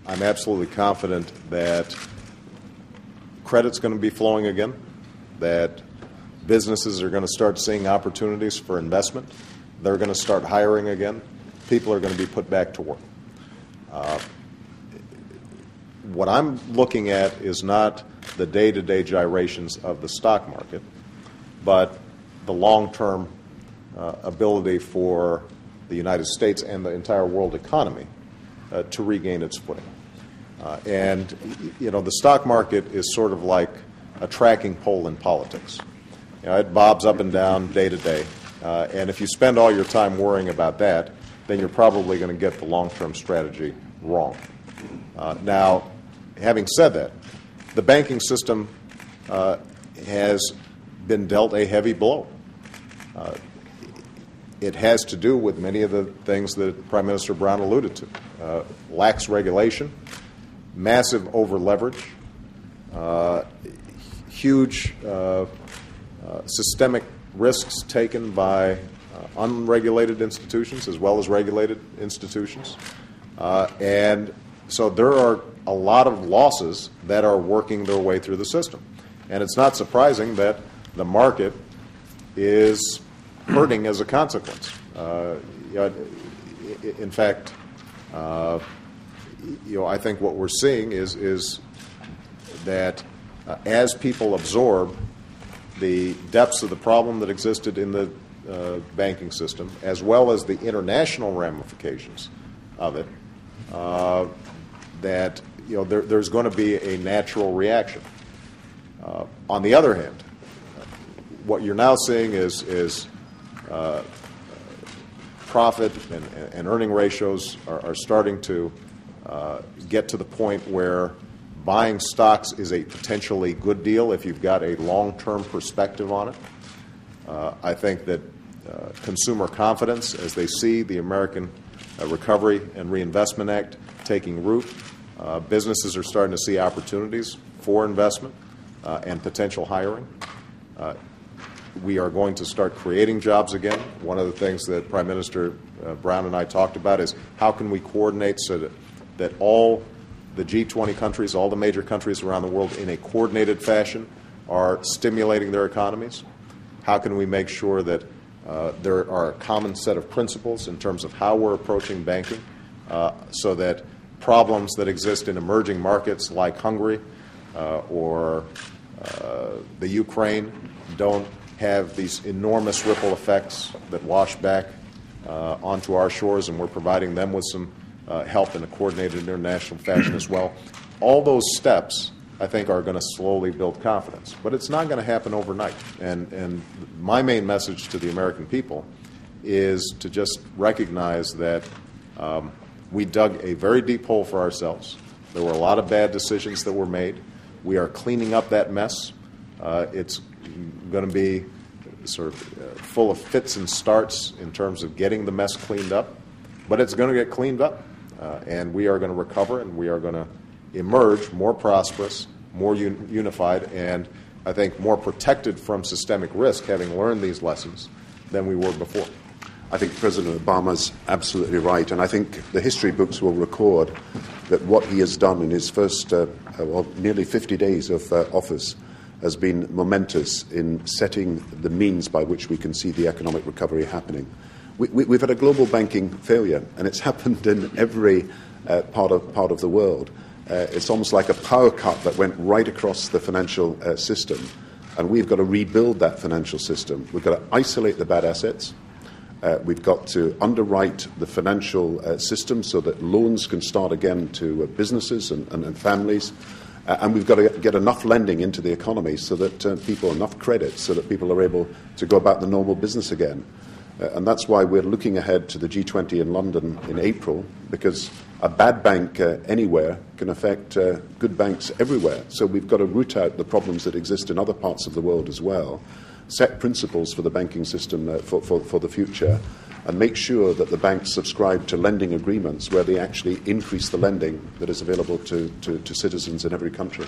I'm absolutely confident that credit's going to be flowing again, that businesses are going to start seeing opportunities for investment. They're going to start hiring again. People are going to be put back to work. What I'm looking at is not the day-to-day gyrations of the stock market, but the long-term ability for the United States and the entire world economy to regain its footing. And the stock market is sort of like a tracking pole in politics. It bobs up and down day to day. And if you spend all your time worrying about that, then you're probably going to get the long-term strategy wrong. Now, having said that, the banking system has been dealt a heavy blow. It has to do with many of the things that Prime Minister Brown alluded to. Lax regulation, massive over-leverage, huge systemic risks taken by unregulated institutions as well as regulated institutions. And so there are a lot of losses that are working their way through the system. And it's not surprising that the market is hurting as a consequence. In fact, I think what we're seeing is that as people absorb the depths of the problem that existed in the banking system, as well as the international ramifications of it, that there's going to be a natural reaction. On the other hand, what you're now seeing is profit and earning ratios are starting to get to the point where buying stocks is a potentially good deal if you've got a long-term perspective on it. I think that consumer confidence, as they see the American Recovery and Reinvestment Act taking root, businesses are starting to see opportunities for investment and potential hiring. We are going to start creating jobs again. One of the things that Prime Minister Brown and I talked about is how can we coordinate so that all the G20 countries, all the major countries around the world in a coordinated fashion are stimulating their economies? How can we make sure that there are a common set of principles in terms of how we're approaching banking so that problems that exist in emerging markets like Hungary or the Ukraine don't have these enormous ripple effects that wash back onto our shores, and we're providing them with some help in a coordinated international fashion as well. All those steps, I think, are going to slowly build confidence. But it's not going to happen overnight. And my main message to the American people is to just recognize that we dug a very deep hole for ourselves. There were a lot of bad decisions that were made. We are cleaning up that mess. It's going to be sort of full of fits and starts in terms of getting the mess cleaned up, but it's going to get cleaned up, and we are going to recover, and we are going to emerge more prosperous, more unified, and I think more protected from systemic risk, having learned these lessons, than we were before. I think President Obama's absolutely right, and I think the history books will record that what he has done in his first nearly 50 days of office has been momentous in setting the means by which we can see the economic recovery happening. We've had a global banking failure, and it's happened in every part of the world. It's almost like a power cut that went right across the financial system, and we've got to rebuild that financial system. We've got to isolate the bad assets. We've got to underwrite the financial system so that loans can start again to businesses and families. And we've got to get enough lending into the economy so that people, enough credit, so that people are able to go about the normal business again. And that's why we're looking ahead to the G20 in London in April, because a bad bank anywhere can affect good banks everywhere. So we've got to root out the problems that exist in other parts of the world as well, set principles for the banking system for the future, and make sure that the banks subscribe to lending agreements where they actually increase the lending that is available to citizens in every country.